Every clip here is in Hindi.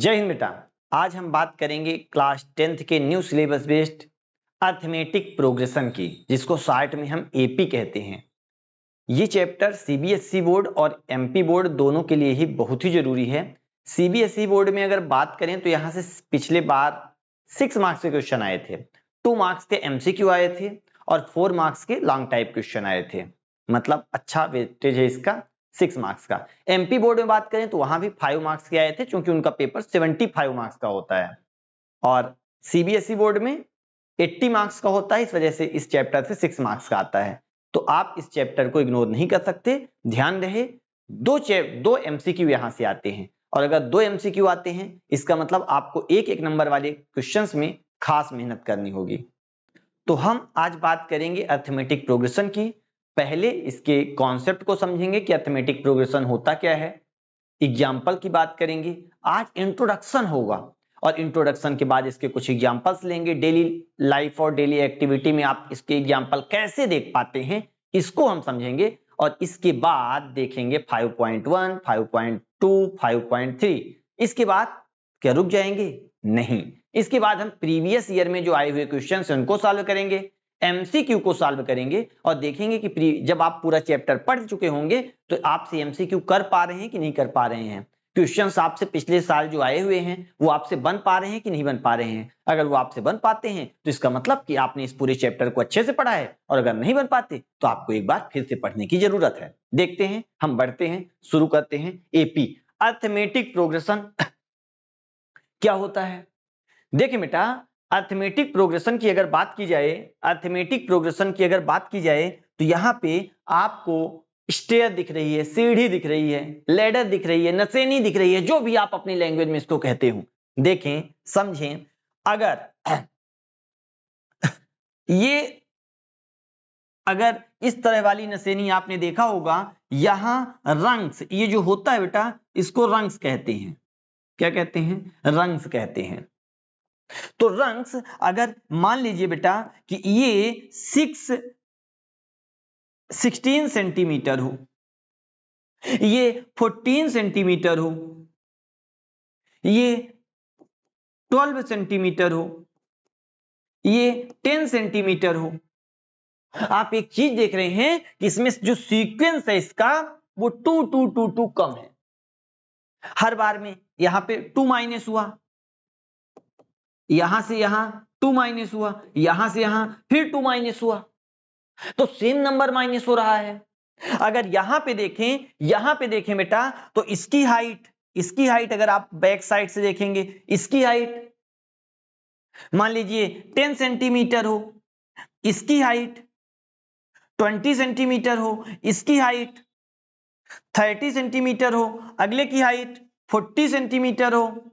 जय हिंद बेटा। आज हम बात करेंगे क्लास 10th के new syllabus based arithmetic progression की, जिसको शॉर्ट में हम एपी कहते हैं। ये चैप्टर सीबीएसई बोर्ड और एमपी बोर्ड दोनों के लिए ही बहुत ही जरूरी है। सीबीएसई बोर्ड में अगर बात करें तो यहाँ से पिछले बार 6 मार्क्स के क्वेश्चन आए थे, 2 मार्क्स के एमसीक्यू आए थे और 4 मार्क्स के लॉन्ग टाइप क्वेश्चन आए थे। मतलब अच्छा वेटेज है इसका 6 मार्क्स का। एमपी बोर्ड में बात करें तो वहां भी 5 मार्क्स के आए थे, क्योंकि उनका पेपर 75 मार्क्स का होता है और सीबीएसई बोर्ड में 80 मार्क्स का होता है। इस वजह से इस चैप्टर से 6 मार्क्स का आता है, तो आप इस चैप्टर को इग्नोर नहीं कर सकते। ध्यान रहे, दो एमसीक्यू यहां से आते हैं और अगर 2 एमसीक्यू आते हैं इसका मतलब आपको एक एक नंबर वाले क्वेश्चंस में खास मेहनत करनी होगी। तो हम आज बात करेंगे अर्थमेटिक प्रोग्रेशन की। पहले इसके कॉन्सेप्ट को समझेंगे कि अर्थमेटिक प्रोग्रेशन होता क्या है, एग्जाम्पल की बात करेंगे। आज इंट्रोडक्शन होगा और इंट्रोडक्शन के बाद इसके कुछ एग्जाम्पल्स लेंगे। डेली लाइफ और डेली एक्टिविटी में आप इसके एग्जाम्पल कैसे देख पाते हैं इसको हम समझेंगे और इसके बाद देखेंगे 5.1, 5.2, 5.3। इसके बाद क्या रुक जाएंगे? नहीं, इसके बाद हम प्रीवियस ईयर में जो आए हुए क्वेश्चन हैं उनको सॉल्व करेंगे, एमसीक्यू को सॉल्व करेंगे और देखेंगे कि जब आप पूरा चैप्टर पढ़ चुके होंगे तो आपसे एमसीक्यू कर पा रहे हैं कि नहीं कर पा रहे हैं। क्वेश्चंस आपसे पिछले साल जो आए हुए हैं वो आपसे बन पा रहे हैं कि नहीं बन पा रहे हैं। अगर वो आपसे बन पाते हैं तो इसका मतलब कि आपने इस पूरे चैप्टर को अच्छे से पढ़ा है, और अगर नहीं बन पाते तो आपको एक बार फिर से पढ़ने की जरूरत है। देखते हैं, हम बढ़ते हैं, शुरू करते हैं। एपी अर्थमेटिक प्रोग्रेशन क्या होता है? देखिए बेटा, अर्थमेटिक प्रोग्रेशन की अगर बात की जाए, अर्थमेटिक प्रोग्रेशन की अगर बात की जाए तो यहाँ पे आपको स्टेयर दिख रही है, सीढ़ी दिख रही है, लैडर दिख रही है, नसेनी दिख रही है, जो भी आप अपनी लैंग्वेज में इसको कहते हो। देखें, समझें, अगर इस तरह वाली नसेनी आपने देखा होगा, यहां रंग्स, ये जो होता है बेटा इसको रंग्स कहते हैं। क्या कहते हैं? रंग्स कहते हैं। तो रंग्स अगर मान लीजिए बेटा कि ये 16 सेंटीमीटर हो, ये 14 सेंटीमीटर हो, ये 12 सेंटीमीटर हो, ये 10 सेंटीमीटर हो। आप एक चीज देख रहे हैं कि इसमें जो सीक्वेंस है इसका वो 2 2 2 2 कम है। हर बार में यहां पे 2 माइनस हुआ, यहां से यहां 2 माइनस हुआ, यहां से यहां फिर 2 माइनस हुआ, तो सेम नंबर माइनस हो रहा है। अगर यहां पे देखें बेटा तो इसकी हाइट अगर आप बैक साइड से देखेंगे, इसकी हाइट मान लीजिए 10 सेंटीमीटर हो, इसकी हाइट 20 सेंटीमीटर हो, इसकी हाइट 30 सेंटीमीटर हो, अगले की हाइट 40 सेंटीमीटर हो।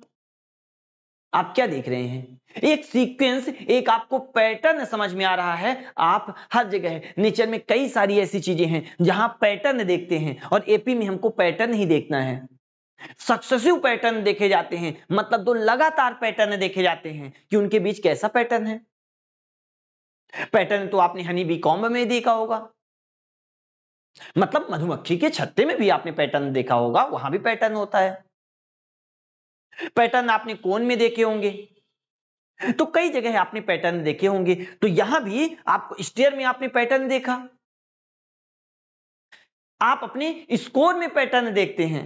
आप क्या देख रहे हैं? एक सीक्वेंस, एक आपको पैटर्न समझ में आ रहा है। आप हर जगह नेचर में कई सारी ऐसी चीजें हैं जहां पैटर्न देखते हैं, और एपी में हमको पैटर्न ही देखना है। सक्सेसिव पैटर्न देखे जाते हैं, मतलब दो लगातार पैटर्न देखे जाते हैं कि उनके बीच कैसा पैटर्न है। पैटर्न तो आपने हनी बी कॉम्ब में देखा होगा, मतलब मधुमक्खी के छत्ते में भी आपने पैटर्न देखा होगा, वहां भी पैटर्न होता है। पैटर्न आपने कोन में देखे होंगे, तो कई जगह आपने पैटर्न देखे होंगे। तो यहां भी आपको स्टेयर में आपने पैटर्न देखा, आप अपने स्कोर में पैटर्न देखते हैं।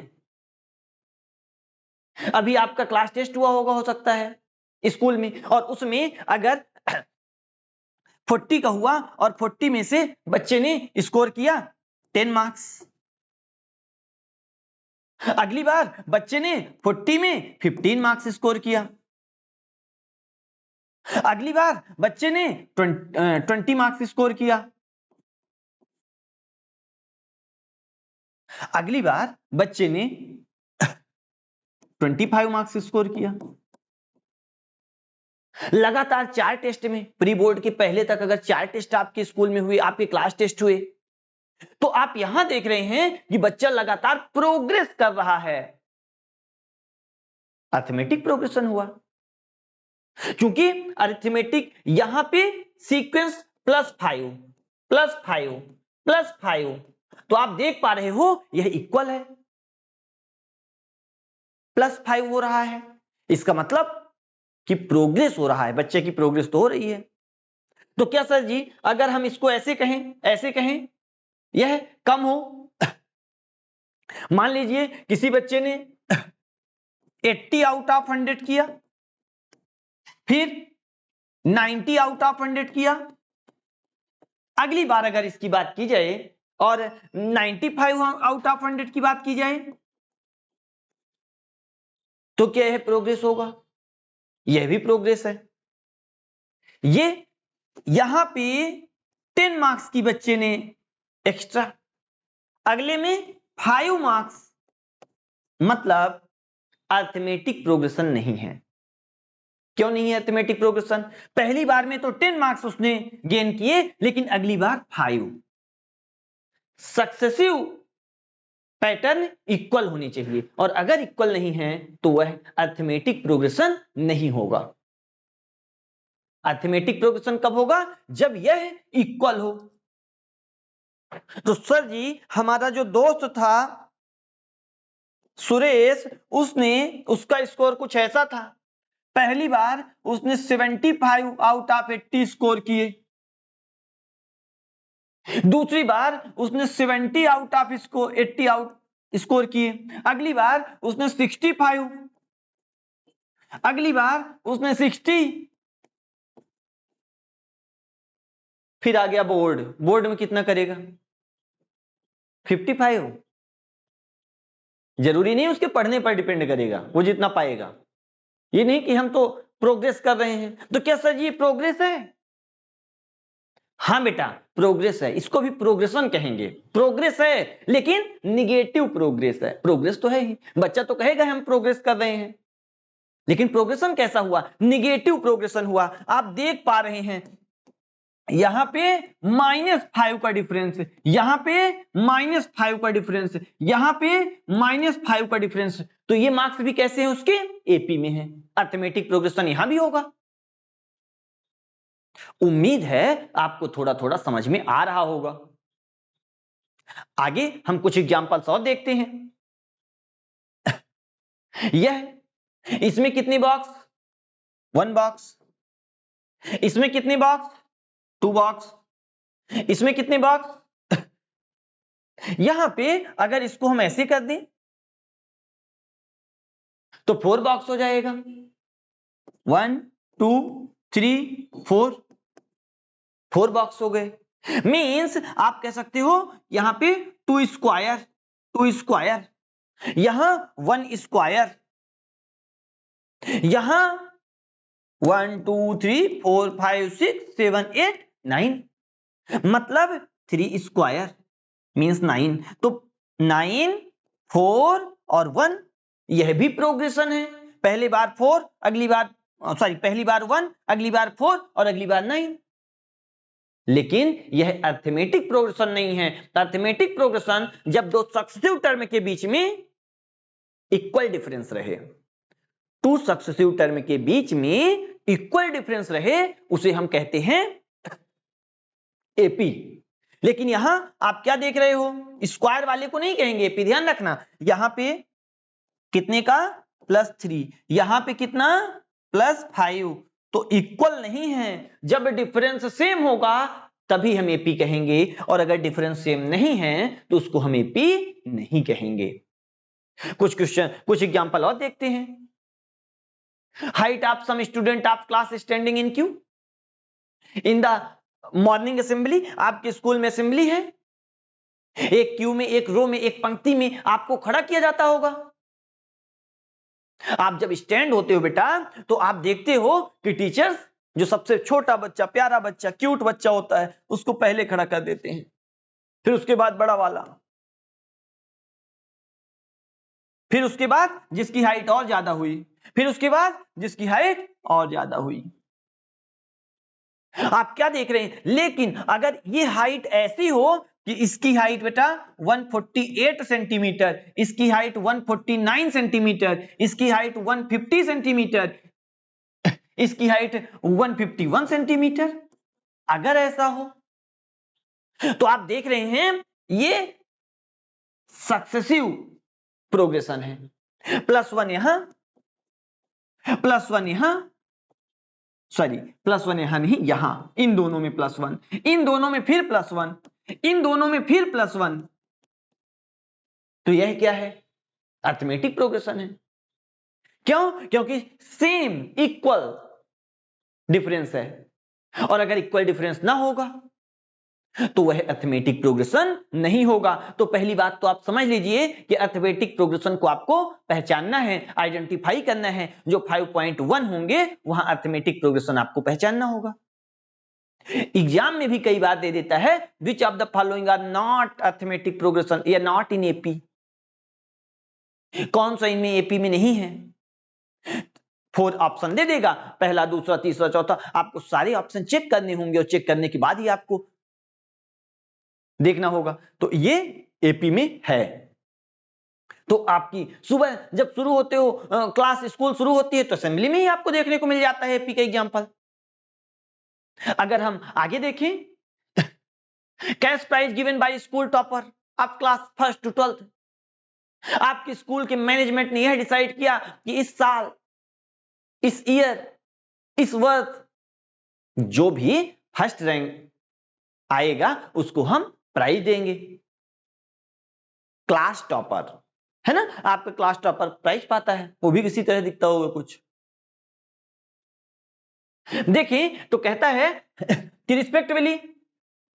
अभी आपका क्लास टेस्ट हुआ होगा, हो सकता है स्कूल में, और उसमें अगर 40 का हुआ और 40 में से बच्चे ने स्कोर किया 10 मार्क्स, अगली बार बच्चे ने 40 में 15 मार्क्स स्कोर किया, अगली बार बच्चे ने 20 मार्क्स स्कोर किया, अगली बार बच्चे ने 25 मार्क्स स्कोर किया। लगातार 4 टेस्ट में, प्री बोर्ड के पहले तक अगर 4 टेस्ट आपके स्कूल में हुए, आपके क्लास टेस्ट हुए, तो आप यहां देख रहे हैं कि बच्चा लगातार प्रोग्रेस कर रहा है। अर्थमेटिक प्रोग्रेशन हुआ, क्योंकि अर्थमेटिक यहां पे सीक्वेंस +5 +5 +5, तो आप देख पा रहे हो यह इक्वल है, +5 हो रहा है। इसका मतलब कि प्रोग्रेस हो रहा है, बच्चे की प्रोग्रेस तो हो रही है। तो क्या सर जी अगर हम इसको ऐसे कहें यह कम हो, मान लीजिए किसी बच्चे ने 80 आउट ऑफ 100 किया, फिर 90 आउट ऑफ 100 किया, अगली बार अगर इसकी बात की जाए और 95 आउट ऑफ 100 की बात की जाए तो क्या यह प्रोग्रेस होगा? यह भी प्रोग्रेस है। ये यहां पे 10 मार्क्स की बच्चे ने एक्स्ट्रा, अगले में 5 मार्क्स, मतलब अर्थमेटिक प्रोग्रेशन नहीं है। क्यों नहीं है अर्थमेटिक प्रोग्रेशन? पहली बार में तो 10 मार्क्स उसने गेन किए, लेकिन अगली बार 5। सक्सेसिव पैटर्न इक्वल होनी चाहिए, और अगर इक्वल नहीं है तो वह अर्थमेटिक प्रोग्रेशन नहीं होगा। अर्थमेटिक प्रोग्रेशन कब होगा? जब यह इक्वल हो। तो सर जी हमारा जो दोस्त था सुरेश, उसका स्कोर कुछ ऐसा था, पहली बार उसने 75 आउट ऑफ 80 स्कोर किए, दूसरी बार उसने 70 आउट ऑफ 80 आउट स्कोर किए, अगली बार उसने 65, अगली बार उसने 60, फिर आ गया बोर्ड में कितना करेगा? 55। जरूरी नहीं उसके पढ़ने पर डिपेंड करेगा वो जितना पाएगा, ये नहीं कि हम तो प्रोग्रेस कर रहे हैं। तो क्या सर ये प्रोग्रेस है? हाँ बेटा प्रोग्रेस है, इसको भी प्रोग्रेशन कहेंगे। प्रोग्रेस है लेकिन निगेटिव प्रोग्रेस है। प्रोग्रेस तो है ही, बच्चा तो कहेगा हम प्रोग्रेस कर रहे हैं, लेकिन प्रोग्रेशन कैसा हुआ? निगेटिव प्रोग्रेशन हुआ। आप देख पा रहे हैं यहां पे -5 का डिफरेंस, यहां पे -5 का डिफरेंस, यहां पे -5 का डिफरेंस, तो ये मार्क्स भी कैसे हैं उसके? एपी में है। अर्थमेटिक प्रोग्रेशन यहां भी होगा। उम्मीद है आपको थोड़ा थोड़ा समझ में आ रहा होगा। आगे हम कुछ एग्जांपल्स और देखते हैं। यह इसमें कितनी बॉक्स? 1 बॉक्स। इसमें कितनी बॉक्स? 2 बॉक्स। इसमें कितने बॉक्स? यहां पे अगर इसको हम ऐसे कर दें तो 4 बॉक्स हो जाएगा। 1 2 3 4 बॉक्स हो गए। मींस आप कह सकते हो यहां पे 2 स्क्वायर, यहां 1 स्क्वायर, यहां 1 2 3 4 5 6 7 8 9, मतलब 3 स्क्वायर मींस 9। तो 9 4 और 1, यह भी प्रोग्रेशन है। पहली बार 4, अगली बार पहली बार 1, अगली बार 4 और अगली बार 9। लेकिन यह अर्थमेटिक प्रोग्रेशन नहीं है। अर्थमेटिक प्रोग्रेशन जब दो सक्सेसिव टर्म के बीच में इक्वल डिफरेंस रहे, 2 सक्सेसिव टर्म के बीच में इक्वल डिफरेंस रहे, उसे हम कहते हैं एपी। लेकिन यहां आप क्या देख रहे हो? स्क्वायर वाले को नहीं कहेंगे एपी, ध्यान रखना। यहां पे कितने का? +3, यहां पे कितना? +5, तो इक्वल नहीं है। जब डिफरेंस सेम होगा तभी हम एपी कहेंगे, और अगर डिफरेंस सेम नहीं है तो उसको हम एपी नहीं कहेंगे। कुछ एग्जांपल और देखते हैं। Height of some student of class standing in queue in the morning assembly. आपके स्कूल में असेंबली है, एक क्यू में, एक रो में, एक पंक्ति में आपको खड़ा किया जाता होगा। आप जब स्टैंड होते हो बेटा तो आप देखते हो कि टीचर्स जो सबसे छोटा बच्चा, प्यारा बच्चा, क्यूट बच्चा होता है उसको पहले खड़ा कर देते हैं, फिर उसके बाद बड़ा वाला, फिर उसके बाद जिसकी हाइट और ज्यादा हुई, फिर उसके बाद जिसकी हाइट और ज्यादा हुई। आप क्या देख रहे हैं? लेकिन अगर ये हाइट ऐसी हो कि इसकी हाइट बेटा 148 सेंटीमीटर, इसकी हाइट 149 सेंटीमीटर, इसकी हाइट 150 सेंटीमीटर, इसकी हाइट 151 सेंटीमीटर, अगर ऐसा हो तो आप देख रहे हैं ये सक्सेसिव प्रोग्रेशन है। +1 यहां, +1 यहां, सॉरी +1 यहां नहीं, यहां, इन दोनों में +1, इन दोनों में फिर +1, इन दोनों में फिर +1। तो यह क्या है? अर्थमेटिक प्रोग्रेशन है। क्यों? क्योंकि सेम इक्वल डिफरेंस है, और अगर इक्वल डिफरेंस ना होगा तो वह अर्थमेटिक प्रोग्रेशन नहीं होगा। तो पहली बात तो आप समझ लीजिए कि अर्थमेटिक प्रोग्रेशन को आपको पहचानना है, आइडेंटिफाई करना है। जो 5.1 होंगे वहां अर्थमेटिक प्रोग्रेशन आपको पहचानना होगा। एग्जाम में भी कई बार दे देता है which of the following are not arithmetic progression या नॉट इन एपी, कौन सा इनमें एपी में नहीं है। 4 ऑप्शन दे देगा, पहला, दूसरा, तीसरा, चौथा, आपको सारे ऑप्शन चेक करने होंगे और चेक करने के बाद ही आपको देखना होगा। तो ये एपी में है। तो आपकी सुबह जब शुरू होते हो, क्लास स्कूल शुरू होती है तो असेंबली में ही आपको देखने को मिल जाता है एपी का एग्जांपल। अगर हम आगे देखें, cash prize given by school topper of class 1st to 12th, आपके स्कूल के मैनेजमेंट ने यह डिसाइड किया कि इस साल, इस ईयर, इस वर्ष जो भी फर्स्ट रैंक आएगा उसको हम प्राइज देंगे। क्लास टॉपर है ना, आपका क्लास टॉपर प्राइज पाता है, वो भी किसी तरह दिखता होगा कुछ। देखिए तो कहता है कि रिस्पेक्टिवली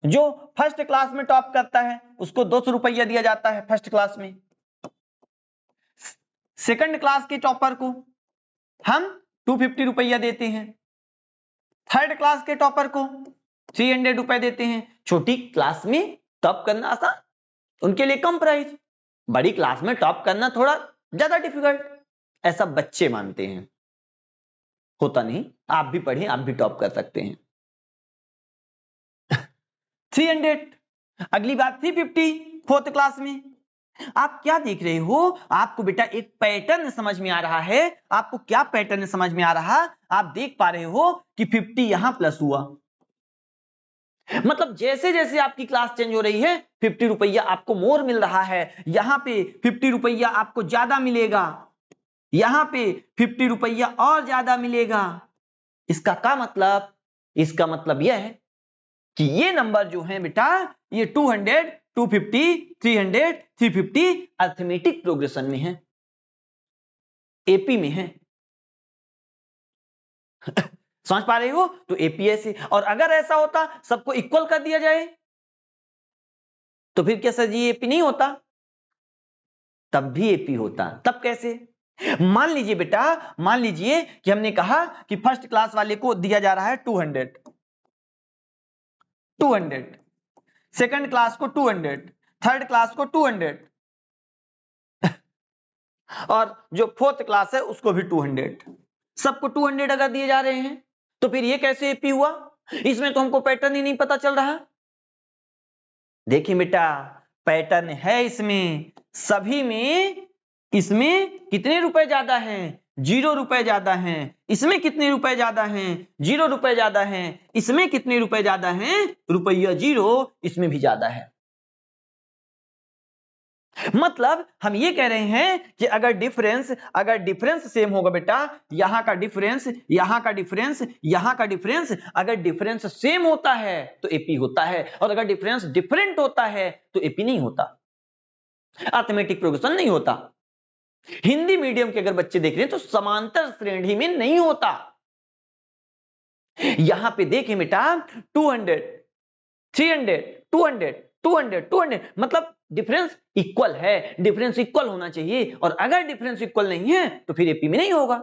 जो फर्स्ट क्लास में टॉप करता है उसको 200 रुपया दिया जाता है फर्स्ट क्लास में। सेकंड क्लास के टॉपर को हम 250 रुपया देते हैं। थर्ड क्लास के टॉपर को 300 रुपए देते हैं। छोटी क्लास में टॉप करना आसान, उनके लिए कम प्राइस। बड़ी क्लास में टॉप करना थोड़ा ज्यादा डिफिकल्ट, ऐसा बच्चे मानते हैं, होता नहीं। आप भी पढ़े, आप भी टॉप कर सकते हैं। 300, अगली बात 350 फोर्थ क्लास में। आप क्या देख रहे हो? आपको बेटा एक पैटर्न समझ में आ रहा है। आपको क्या पैटर्न समझ में आ रहा? आप देख पा रहे हो कि 50 यहां प्लस हुआ, मतलब जैसे जैसे आपकी क्लास चेंज हो रही है 50 रुपया आपको मोर मिल रहा है। यहां पे 50 रुपया आपको ज्यादा मिलेगा, यहां पे 50 रुपया और ज्यादा मिलेगा। इसका क्या मतलब? इसका मतलब यह है कि ये नंबर जो है बेटा, ये 200, 250, 300, 350 अर्थमेटिक प्रोग्रेशन में है, एपी में है। समझ पा रहे हो? तो एपी ऐसे, और अगर ऐसा होता सबको इक्वल कर दिया जाए तो फिर क्या सर जी एपी नहीं होता? तब भी एपी होता। तब कैसे? मान लीजिए बेटा, मान लीजिए कि हमने कहा कि फर्स्ट क्लास वाले को दिया जा रहा है 200, 200, सेकंड क्लास को 200, थर्ड क्लास को 200 और जो फोर्थ क्लास है उसको भी 200। सबको 200 अगर दिए जा रहे हैं तो फिर ये कैसे एपी हुआ? इसमें तो हमको पैटर्न ही नहीं पता चल रहा। देखिए बेटा, पैटर्न है इसमें, सभी में। इसमें कितने रुपए ज्यादा हैं? 0 रुपए ज्यादा हैं। इसमें कितने रुपए ज्यादा हैं? 0 रुपए ज्यादा हैं। इसमें कितने रुपए ज्यादा हैं? रुपया 0 इसमें भी ज्यादा है। मतलब हम ये कह रहे हैं कि अगर डिफरेंस सेम होगा बेटा, यहां का डिफरेंस, यहां का डिफरेंस, यहां का डिफरेंस, अगर डिफरेंस सेम होता है तो एपी होता है, और अगर डिफरेंस डिफरेंट होता है तो एपी नहीं होता, अर्थमेटिक प्रोग्रेशन नहीं होता। हिंदी मीडियम के अगर बच्चे देख रहे हैं तो समांतर श्रेणी में नहीं होता। यहां पे देखें बेटा, 200, 300, 200, 200, 200, मतलब डिफरेंस इक्वल है। डिफरेंस इक्वल होना चाहिए, और अगर डिफरेंस इक्वल नहीं है तो फिर एपी में नहीं होगा,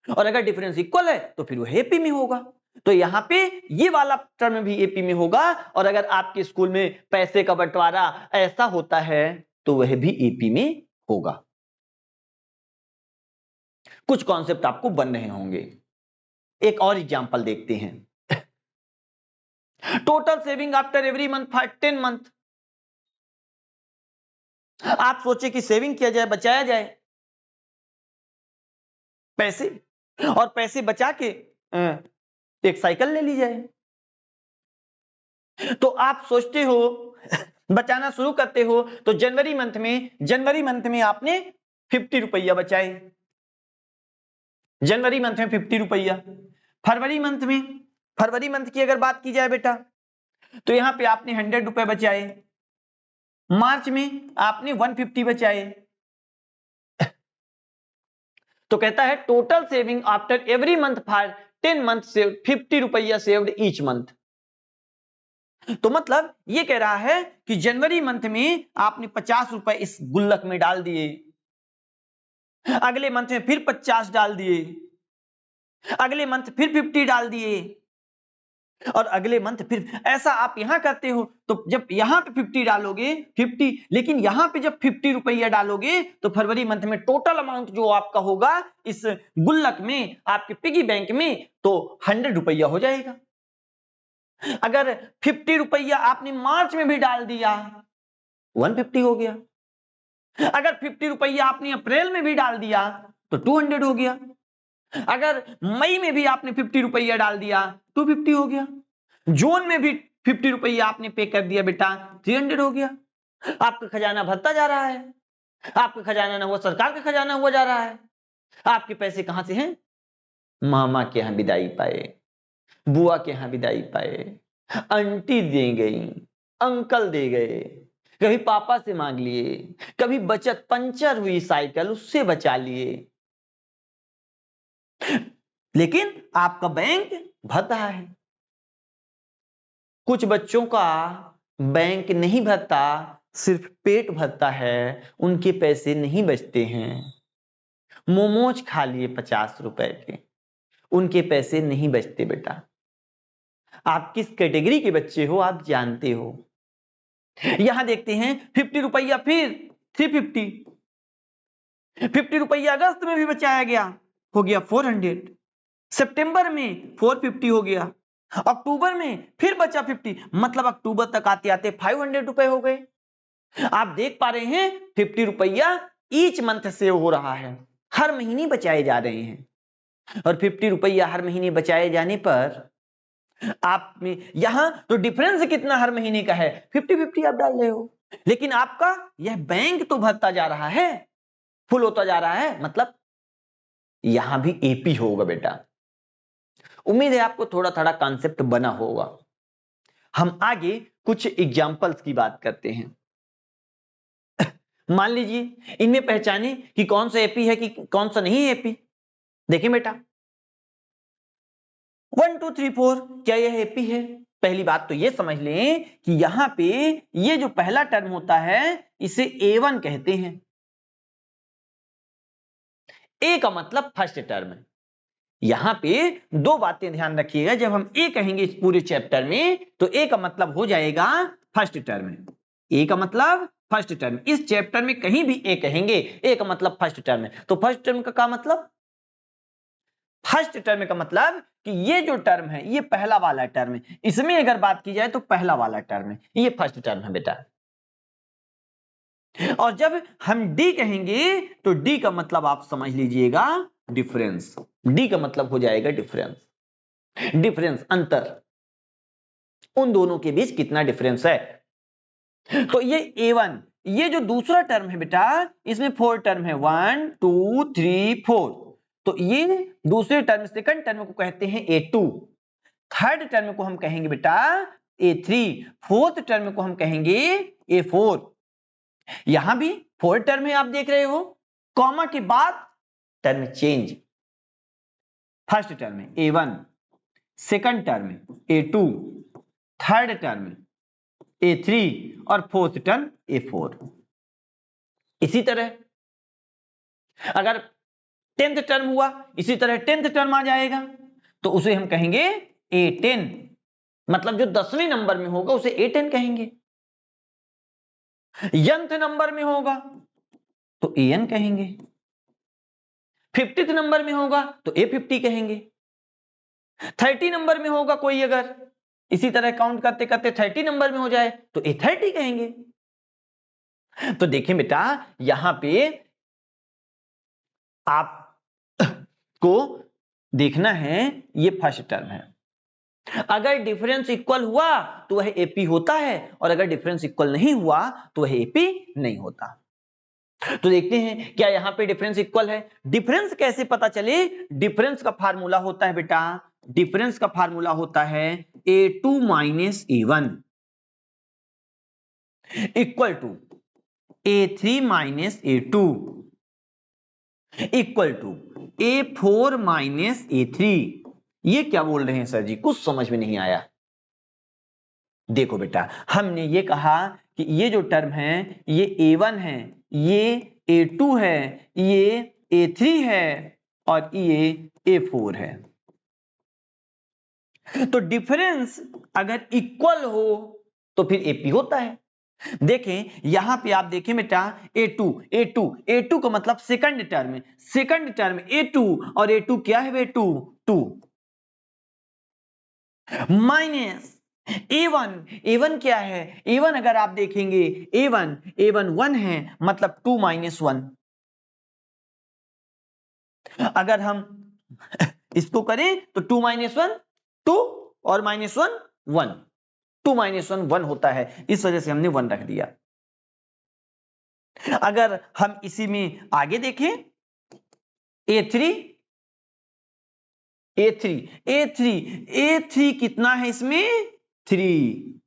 और अगर डिफरेंस इक्वल है तो फिर वो एपी में होगा। तो यहां पे ये वाला टर्म भी एपी में होगा, और अगर आपके स्कूल में पैसे का बंटवारा ऐसा होता है तो वह भी एपी में होगा। कुछ कॉन्सेप्ट आपको बन रहे होंगे। एक और एग्जांपल देखते हैं। Total saving after every month for 10 month. आप सोचे कि सेविंग किया जाए, बचाया जाए पैसे, और पैसे बचा के एक साइकिल ले ली जाए। तो आप सोचते हो, बचाना शुरू करते हो, तो जनवरी मंथ में आपने 50 रुपया बचाए। जनवरी मंथ में 50 रुपया। फरवरी मंथ की अगर बात की जाए बेटा, तो यहां पे आपने 100 रुपए बचाए। मार्च में आपने 150 बचाए। तो कहता है total saving after every month for 10 month saved 50 रुपया सेव्ड ईच मंथ। तो मतलब ये कह रहा है कि जनवरी मंथ में आपने 50 रुपए इस गुल्लक में डाल दिए, अगले मंथ में फिर 50 डाल दिए, अगले मंथ फिर 50 डाल दिए, और अगले मंथ फिर ऐसा आप यहां करते हो। तो जब यहां पे 50 डालोगे 50, लेकिन यहां पे जब 50 रुपया डालोगे तो फरवरी मंथ में टोटल अमाउंट जो आपका होगा इस गुल्लक में, आपके पिगी बैंक में, तो 100 रुपया हो जाएगा। अगर 50 रुपया आपने मार्च में भी डाल दिया 150 हो गया। अगर 50 रुपया आपने अप्रैल में भी डाल दिया तो 200 हो गया। अगर मई में भी आपने 50 रुपया डाल दिया 250 हो गया। जून में भी 50 रुपया आपने पे कर दिया बेटा 300 हो गया। आपका खजाना भरता जा रहा है। आपका खजाना ना हुआ सरकार का खजाना हुआ जा रहा है। आपके पैसे कहां से हैं? मामा के यहां विदाई पाए, बुआ के यहां विदाई पाए, आंटी दे गई, अंकल दे गए, कभी पापा से मांग लिए, कभी बचत पंचर हुई साइकिल उससे बचा लिए, लेकिन आपका बैंक भर रहा है। कुछ बच्चों का बैंक नहीं भरता, सिर्फ पेट भरता है, उनके पैसे नहीं बचते हैं। मोमोज खा लिए 50 रुपए के, उनके पैसे नहीं बचते बेटा। आप किस कैटेगरी के बच्चे हो आप जानते हो। यहां देखते हैं 50 रुपया फिर 350, 50 रुपया अगस्त में भी बचाया गया, हो गया 400। सितंबर में 450 हो गया। अक्टूबर में फिर बचा 50, मतलब अक्टूबर तक आते आते 500 रुपए हो गए। आप देख पा रहे हैं 50 रुपया ईच मंथ सेव हो रहा है, हर महीने बचाए जा रहे हैं। और 50 रुपया हर महीने बचाए जाने पर आप में यहां तो डिफरेंस कितना हर महीने का है, 50-50 आप डाल रहे हो, लेकिन आपका यह बैंक तो भरता जा रहा है, फुल होता जा रहा है, मतलब यहां भी एपी होगा बेटा। उम्मीद है आपको थोड़ा थोड़ा कॉन्सेप्ट बना होगा। हम आगे कुछ एग्जाम्पल्स की बात करते हैं। मान लीजिए इनमें पहचाने कि कौन सा एपी है कि कौन सा नहीं है एपी। देखिए बेटा 1 2 3 4 क्या यह एपी है? पहली बात तो यह समझ लें कि यहां पे ये जो पहला टर्म होता है इसे A1 कहते हैं। ए का मतलब फर्स्ट टर्म है। यहां पे दो बातें ध्यान रखिएगा, जब हम ए कहेंगे इस पूरे चैप्टर में तो ए का मतलब हो जाएगा फर्स्ट टर्म। ए का मतलब फर्स्ट टर्म, इस चैप्टर में कहीं भी ए कहेंगे ए का मतलब फर्स्ट टर्म है। तो फर्स्ट टर्म का क्या मतलब? फर्स्ट टर्म का मतलब कि ये जो टर्म है ये पहला वाला टर्म है, इसमें अगर बात की जाए तो पहला वाला टर्म है, ये फर्स्ट टर्म है बेटा। और जब हम डी कहेंगे तो डी का मतलब आप समझ लीजिएगा डिफरेंस। डी का मतलब हो जाएगा डिफरेंस, डिफरेंस अंतर, उन दोनों के बीच कितना डिफरेंस है। तो ये A1, ये जो दूसरा टर्म है बेटा इसमें 4 टर्म है 1 2 3 4। तो ये दूसरे टर्म सेकंड टर्म को कहते हैं A2, थर्ड टर्म को हम कहेंगे बेटा A3, फोर्थ टर्म को हम कहेंगे A4। यहां भी 4 टर्म है आप देख रहे हो, कॉमा के बाद term change. First term A1, second term A2, third term A3 और फोर्थ टर्म A4। इसी तरह अगर 10th टर्म हुआ इसी तरह 10th टर्म आ जाएगा तो उसे हम कहेंगे A10, मतलब जो 10वें नंबर में होगा उसे A10 कहेंगे। nth नंबर में होगा तो AN कहेंगे, 50th नंबर में होगा तो A50 कहेंगे, 30 नंबर में होगा कोई अगर इसी तरह काउंट करते करते 30 नंबर में हो जाए तो A30 कहेंगे। तो देखें बेटा यहां पे आपको देखना है ये फर्स्ट टर्म है, अगर डिफरेंस इक्वल हुआ तो वह एपी होता है और अगर डिफरेंस इक्वल नहीं हुआ तो वह एपी नहीं होता। तो देखते हैं क्या यहाँ पे डिफरेंस इक्वल है। डिफरेंस कैसे पता चले? डिफरेंस का फार्मूला होता है बेटा, डिफरेंस का फार्मूला होता है A2 minus A1 equal to A3 minus A2 equal to A4 minus A3। ये क्या बोल रहे हैं सर जी, कुछ समझ में नहीं आया। देखो बेटा, हमने ये कहा कि ये जो टर्म है ये A1 है, ये A2 है, ये A3 है और ये A4 है। तो डिफरेंस अगर इक्वल हो तो फिर AP होता है। देखें यहां पे आप देखें बेटा, A2 का मतलब second term, second term A2 और A2 क्या है बेटू 2 माइनस A1 क्या है? A1 अगर आप देखेंगे A1 1 है, मतलब 2 माइनस 1। अगर हम इसको करें तो 2 माइनस 1 2 और माइनस 1 1, 2 माइनस 1 1 होता है, इस वजह से हमने 1 रख दिया। अगर हम इसी में आगे देखें A3 कितना है इसमें 3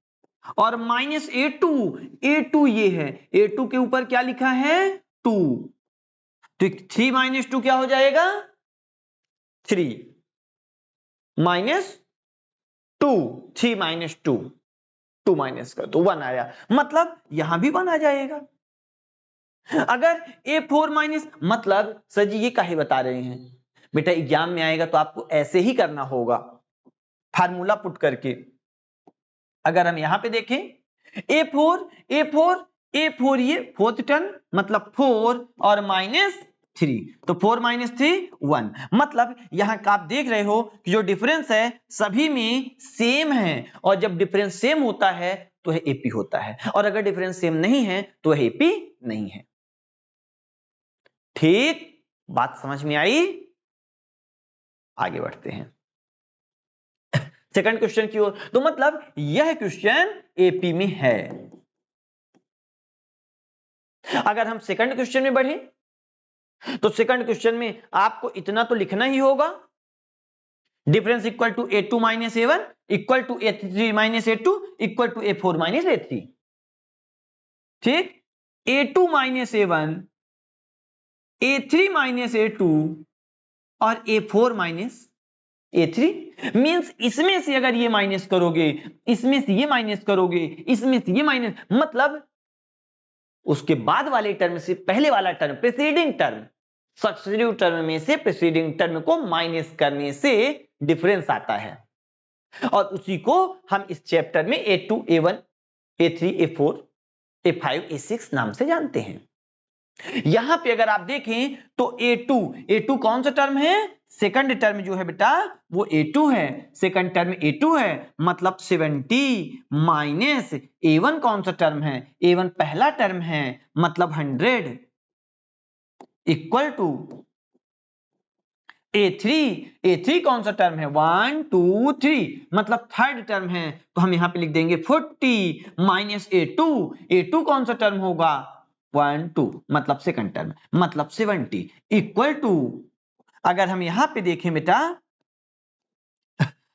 और माइनस A2 ये है, A2 के ऊपर क्या लिखा है 2, तो 3 माइनस 2 क्या हो जाएगा 3 माइनस 2, 3 माइनस 2 माइनस कर तो 1 आया, मतलब यहां भी 1 आ जाएगा। अगर A4 माइनस, मतलब सर जी ये काहे बता रहे हैं बेटा, एग्जाम में आएगा तो आपको ऐसे ही करना होगा फार्मूला पुट करके। अगर हम यहां पे देखें A4 ये फोर्थ टर्म, मतलब 4 और माइनस 3, तो 4 माइनस 3 1, मतलब यहां का आप देख रहे हो कि जो डिफरेंस है सभी में सेम है, और जब डिफरेंस सेम होता है तो है AP होता है, और अगर डिफरेंस सेम नहीं है तो है AP नहीं है। ठीक, बात समझ में आई? आगे बढ़ते हैं सेकंड क्वेश्चन की ओर। तो मतलब यह क्वेश्चन AP में है। अगर हम सेकंड क्वेश्चन में बढ़े तो सेकंड क्वेश्चन में आपको इतना तो लिखना ही होगा, difference equal to A2 minus A1 equal to A3 minus A2 equal to A4 minus A3। ठीक, A2 minus A1, A3 minus A2 और A4 माइनस A3 मींस इसमें से अगर ये माइनस करोगे, इसमें से ये माइनस करोगे, इसमें से ये माइनस, मतलब उसके बाद वाले टर्म से पहले वाला term, preceding term, substitute term में से प्रीसीडिंग टर्म को माइनस करने से डिफरेंस आता है, और उसी को हम इस चैप्टर में A2 A1 A3 A4 A5 A6 नाम से जानते हैं। यहां पे अगर आप देखें तो A2 कौन सा टर्म है? सेकंड टर्म जो है बेटा वो A2 है, सेकंड टर्म A2 है, मतलब 70 माइनस A1 कौन सा टर्म है? A1 पहला टर्म है, मतलब 100 इक्वल टू A3 कौन सा टर्म है? 1 2 3, मतलब थर्ड टर्म है, तो हम यहां पे लिख देंगे 40 माइनस A2 कौन सा टर्म होगा? 1 2, मतलब सेकंड टर्म, मतलब 70 इक्वल टू, अगर हम यहां पे देखें बेटा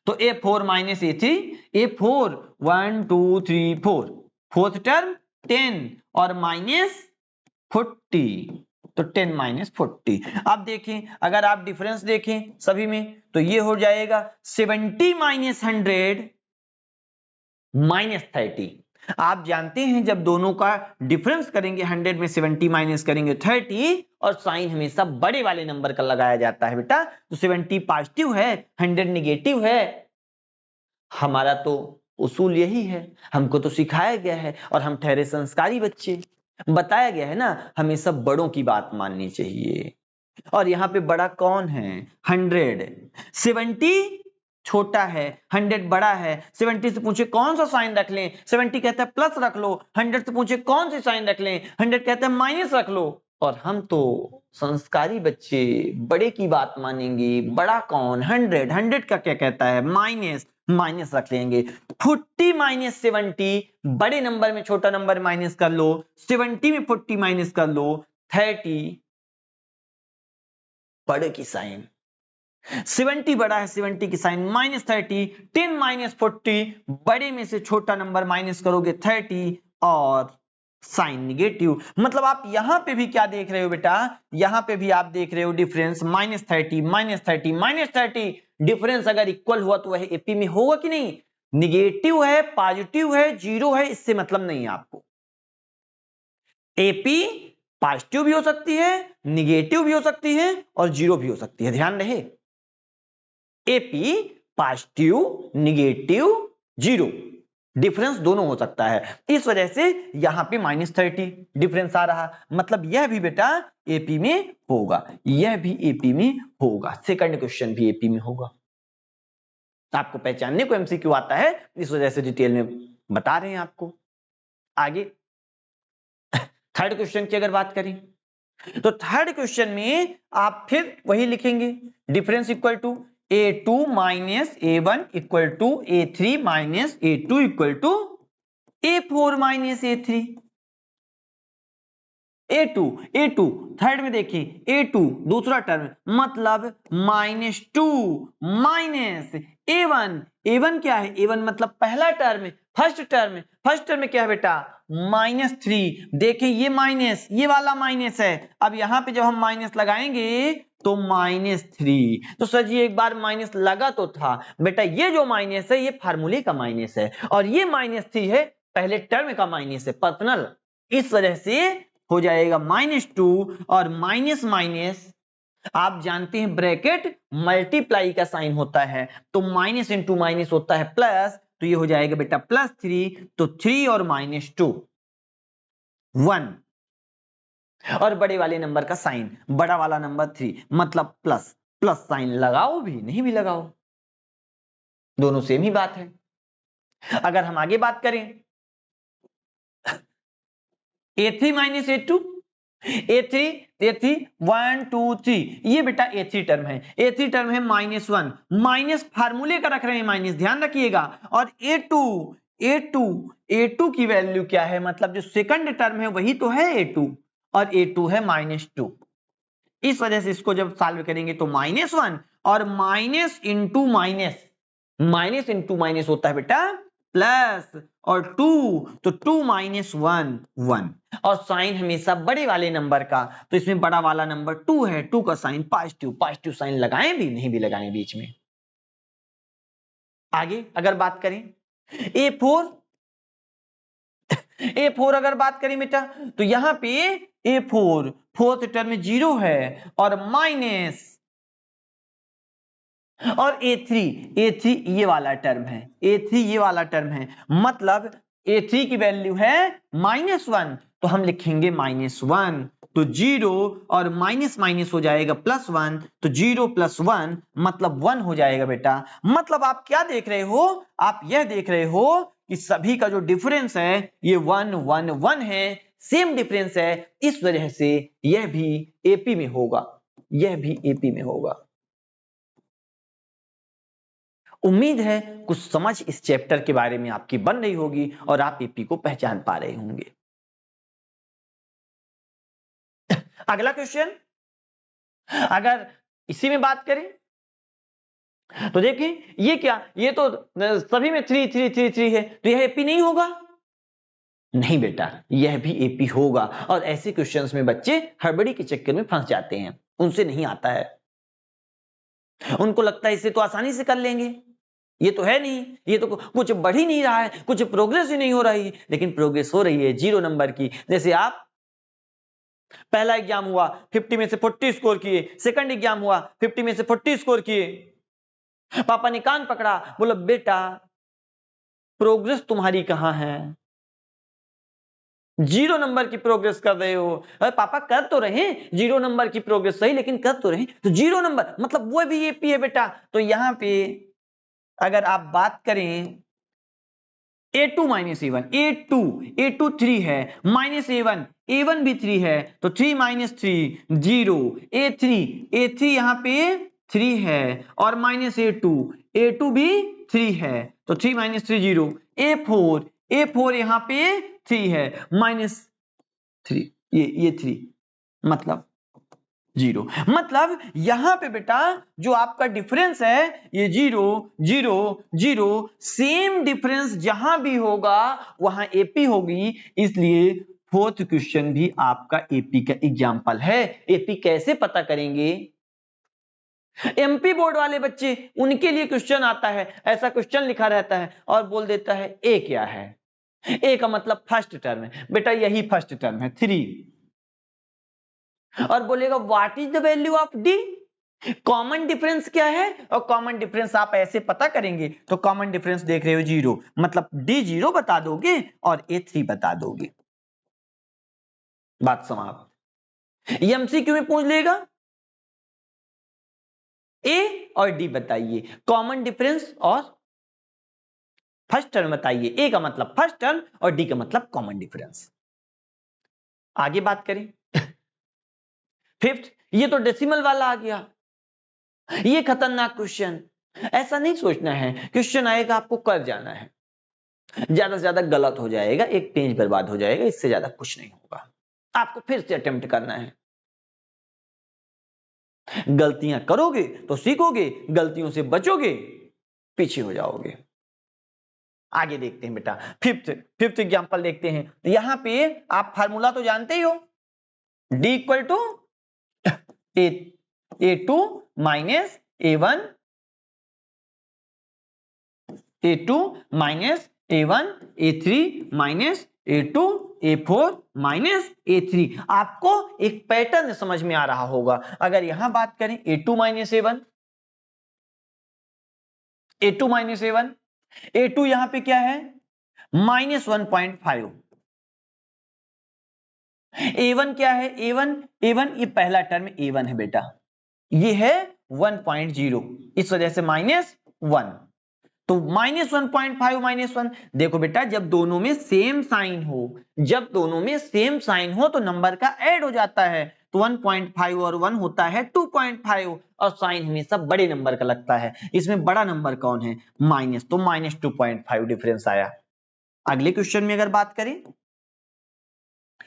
तो A4 minus A4 1 2 3 4, fourth term 10 और माइनस 40, तो 10 माइनस 40। अब देखें, अगर आप डिफरेंस देखें सभी में तो ये हो जाएगा 70 माइनस 100 माइनस 30। आप जानते हैं जब दोनों का डिफरेंस करेंगे 100 में 70 माइनस करेंगे 30, और साइन हमेशा बड़े वाले नंबर का लगाया जाता है बेटा, तो 70 पॉजिटिव है 100 निगेटिव है। हमारा तो उसूल यही है, हमको तो सिखाया गया है, और हम ठहरे संस्कारी बच्चे, बताया गया है ना हमेशा बड़ों की बात माननी चाहिए। और यहाँ पे बड़ा कौन है? 100, 70 छोटा है 100 बड़ा है, 70 से पूछे कौन सा साइन रख लें, 70 कहता है प्लस रख लो, 100 से पूछे कौन सी साइन रख लें, 100 कहता है माइनस रख लो। और हम तो संस्कारी बच्चे बड़े की बात मानेंगे, बड़ा कौन 100 का क्या कहता है माइनस रख लेंगे। 40 माइनस 70, बड़े नंबर में छोटा नंबर माइनस कर लो, 70 में 40 माइनस कर लो, 30 बड़े की साइन, 70 बड़ा है 70 की साइन, -30, 10 - 40 बड़े में से छोटा नंबर माइनस करोगे 30 और साइन निगेटिव। मतलब आप यहां पे भी क्या देख रहे हो बेटा, यहां पे भी आप देख रहे हो डिफरेंस -30 -30 -30। डिफरेंस अगर इक्वल हुआ तो वह एपी में होगा कि नहीं? निगेटिव है, पॉजिटिव है, जीरो है, इससे मतलब नहीं है आपको। एपी पॉजिटिव भी हो सकती है, निगेटिव भी हो सकती है और जीरो भी हो सकती है, ध्यान रहे। AP positive, negative, zero, difference दोनों हो सकता है। इस वजह से यहां पे -30 डिफरेंस आ रहा, मतलब यह भी बेटा एपी में होगा, यह भी एपी में होगा, सेकंड क्वेश्चन भी एपी में होगा। आपको पहचानने को एमसीक्यू आता है, इस वजह से डिटेल में बता रहे हैं आपको। आगे थर्ड क्वेश्चन की अगर बात करें तो थर्ड क्वेश्चन में आप फिर वही लिखेंगे, difference equal to a2 minus a1 equal to a3 minus a2 equal to a4 minus a3। a2 third में देखिए a2 दूसरा टर्म, मतलब -2 माइनस a1 क्या है? a1 मतलब पहला टर्म, फर्स्ट टर्म में क्या है बेटा? -3। देखिए ये माइनस, ये वाला माइनस है, अब यहां पे जब हम माइनस लगाएंगे तो -3। तो सर जी एक बार माइनस लगा तो था बेटा, ये जो माइनस है ये फार्मूले का माइनस है और ये -3 है पहले टर्म का माइनस है, पर्सनल, इस वजह से हो जाएगा -2 और माइनस माइनस आप जानते हैं ब्रैकेट मल्टीप्लाई का साइन होता है, तो माइनस इंटू माइनस होता है प्लस, तो ये हो जाएगा बेटा +3, तो 3 और -2 1 और बड़े वाले नंबर का साइन, बड़ा वाला नंबर 3 मतलब प्लस, प्लस साइन लगाओ भी नहीं भी लगाओ दोनों सेम ही बात है। अगर हम आगे बात करें a3 माइनस a2, A3 1 2 3, ये बेटा A3 टर्म है, A3 टर्म है -1, माइनस फार्मूले का रख रहे हैं माइनस, ध्यान रखिएगा। और A2 की वैल्यू क्या है? मतलब जो सेकंड टर्म है वही तो है A2 और A2 है -2। इस वजह से इसको जब सॉल्व करेंगे तो -1 और माइनस इंटू माइनस होता है बेटा प्लस, और 2 तो 2 - 1 1, और साइन हमेशा बड़े वाले नंबर का, तो इसमें बड़ा वाला नंबर 2 है, 2 का साइन पॉजिटिव साइन लगाएं भी नहीं भी लगाएं बीच में। आगे अगर बात करें A4 अगर बात करें बेटा तो यहां पे A4 फोर्थ टर्म में 0 है और माइनस, और A3 ये वाला टर्म है, A3 ये वाला टर्म है, मतलब A3 की वैल्यू है -1, तो हम लिखेंगे -1, तो 0 और माइनस माइनस हो जाएगा +1, तो 0 + 1 मतलब 1 हो जाएगा बेटा। मतलब आप क्या देख रहे हो? आप यह देख रहे हो कि सभी का जो डिफरेंस है ये 1 1 1 है, सेम डिफरेंस है, इस वजह से यह भी एपी में होगा, यह भी एपी में होगा। उम्मीद है कुछ समझ इस चैप्टर के बारे में आपकी बन रही होगी और आप एपी को पहचान पा रहे होंगे। अगला क्वेश्चन अगर इसी में बात करें तो देखिए ये क्या, ये तो सभी में 3 3 3 3 है, तो यह एपी नहीं होगा? नहीं बेटा, यह भी एपी होगा, और ऐसे क्वेश्चंस में बच्चे हड़बड़ी के चक्कर में फंस जाते हैं, उनसे नहीं आता है, उनको लगता है इसे तो आसानी से कर लेंगे, ये तो है नहीं, ये तो कुछ बढ़ ही नहीं रहा है, कुछ प्रोग्रेस ही नहीं हो रही, लेकिन प्रोग्रेस हो रही है 0 नंबर की। जैसे आप पहला एग्जाम हुआ 50 में से 40 स्कोर किए, सेकंड एग्जाम हुआ 50 में से 40 स्कोर किए, पापा ने कान पकड़ा, बोला बेटा प्रोग्रेस तुम्हारी कहां है, 0 नंबर की प्रोग्रेस कर रहे हो। अरे पापा कर तो रहे 0 नंबर की प्रोग्रेस सही, लेकिन कर तो रहे, तो 0 नंबर मतलब वो भी एपी है बेटा। तो यहां पे अगर आप बात करें A2 - A1, A2 3 है, -A1 भी 3 है, तो 3 - 3 0, A3 यहाँ पे 3 है और -A2 भी 3 है, तो 3 - 3 0, A4 यहाँ पे 3 है, -3 ये 3, मतलब 0। मतलब यहां पे बेटा जो आपका डिफरेंस है ये 0 0 0, सेम डिफरेंस जहां भी होगा वहां एपी होगी, इसलिए फोर्थ क्वेश्चन भी आपका एपी का एग्जाम्पल है। एपी कैसे पता करेंगे? एमपी बोर्ड वाले बच्चे, उनके लिए क्वेश्चन आता है, ऐसा क्वेश्चन लिखा रहता है और बोल देता है ए क्या है। ए का मतलब फर्स्ट टर्म है बेटा, यही फर्स्ट टर्म है 3, और बोलेगा what is the value of D, common difference क्या है, और कॉमन डिफरेंस आप ऐसे पता करेंगे तो कॉमन डिफरेंस देख रहे हो 0, मतलब डी 0 बता दोगे और ए 3 बता दोगे, बात समाप्त। एमसीक्यू में पूछ लेगा ए और डी बताइए, कॉमन डिफरेंस और फर्स्ट टर्म बताइए। ए का मतलब फर्स्ट टर्म और डी का मतलब कॉमन डिफरेंस। आगे बात करें फिफ्थ, ये तो डेसिमल वाला आ गया, ये खतरनाक क्वेश्चन। ऐसा नहीं सोचना है क्वेश्चन आएगा आपको कर जाना है, ज्यादा से ज्यादा गलत हो जाएगा, एक पेज बर्बाद हो जाएगा, इससे ज्यादा कुछ नहीं होगा। आपको फिर से अटेम्प्ट करना है, गलतियां करोगे तो सीखोगे, गलतियों से बचोगे पीछे हो जाओगे। आगे देखते हैं बेटा फिफ्थ एग्जांपल देखते हैं। तो यहां पे आप फार्मूला तो जानते ही हो, D equal to A2 minus A1, A2 minus A1, A3 minus A2, A4 minus A3। आपको एक पैटर्न समझ में आ रहा होगा। अगर यहां बात करें A2 minus A1, A2 minus A1, A2 यहां पे क्या है माइनस 1.5, A1 क्या है A1 ये पहला टर्म A1 है बेटा, ये है 1.0, इस वजह से माइनस 1, तो माइनस 1.5 माइनस 1। देखो बेटा जब दोनों में सेम साइन हो, जब दोनों में सेम साइन हो तो नंबर का ऐड हो जाता है, तो 1.5 और 1 होता है 2.5, और साइन हमेशा बड़े नंबर का लगता है। इसमें बड़ा नंबर कौन है माइनस, तो माइनस 2.5 डिफरेंस आया। अगले क्वेश्चन में अगर बात करें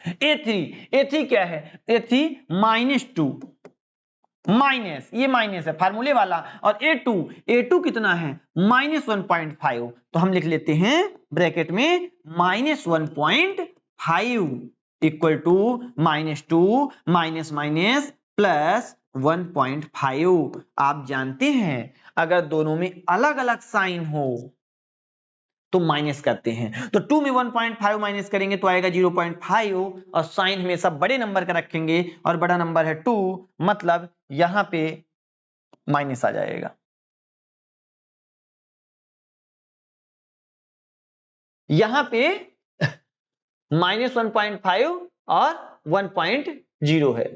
A3 क्या है A3 माइनस 2, माइनस ये माइनस है फार्मूले वाला, और A2 कितना है माइनस 1.5, तो हम लिख लेते हैं ब्रैकेट में minus 1.5 equal to minus 2 minus minus plus 1.5। आप जानते हैं अगर दोनों में अलग अलग साइन हो तो माइनस करते हैं, तो 2 में 1.5 माइनस करेंगे तो आएगा 0.5, और साइन हमेशा बड़े नंबर का रखेंगे और बड़ा नंबर है 2, मतलब यहां पे माइनस आ जाएगा। यहां पे माइनस 1.5 और 1.0 है,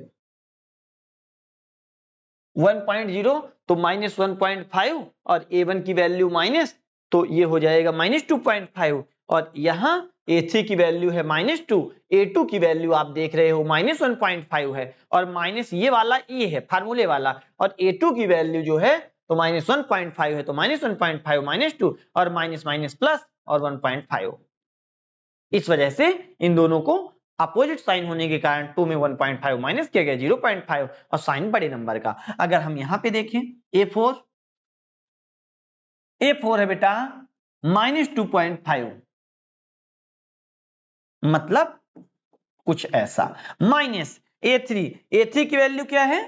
1.0 तो माइनस 1.5 और A1 की वैल्यू माइनस, तो ये हो जाएगा माइनस 2.5, और यहां A3 की वैल्यू है माइनस 2, A2 की वैल्यू आप देख रहे हो माइनस 1.5 है, और माइनस ये वाला ये है फार्मूले वाला, और A2 की वैल्यू जो है तो माइनस 1.5 है, तो माइनस 1.5 माइनस 2 और माइनस माइनस प्लस और 1.5। इस वजह से इन दोनों को अपोजिट साइन होने के कारण 2 में 1.5 माइनस किया गया 0.5, और साइन बड़े नंबर का। अगर हम यहां पे देखें A4 है बेटा माइनस 2.5, मतलब कुछ ऐसा, माइनस A3 की वैल्यू क्या है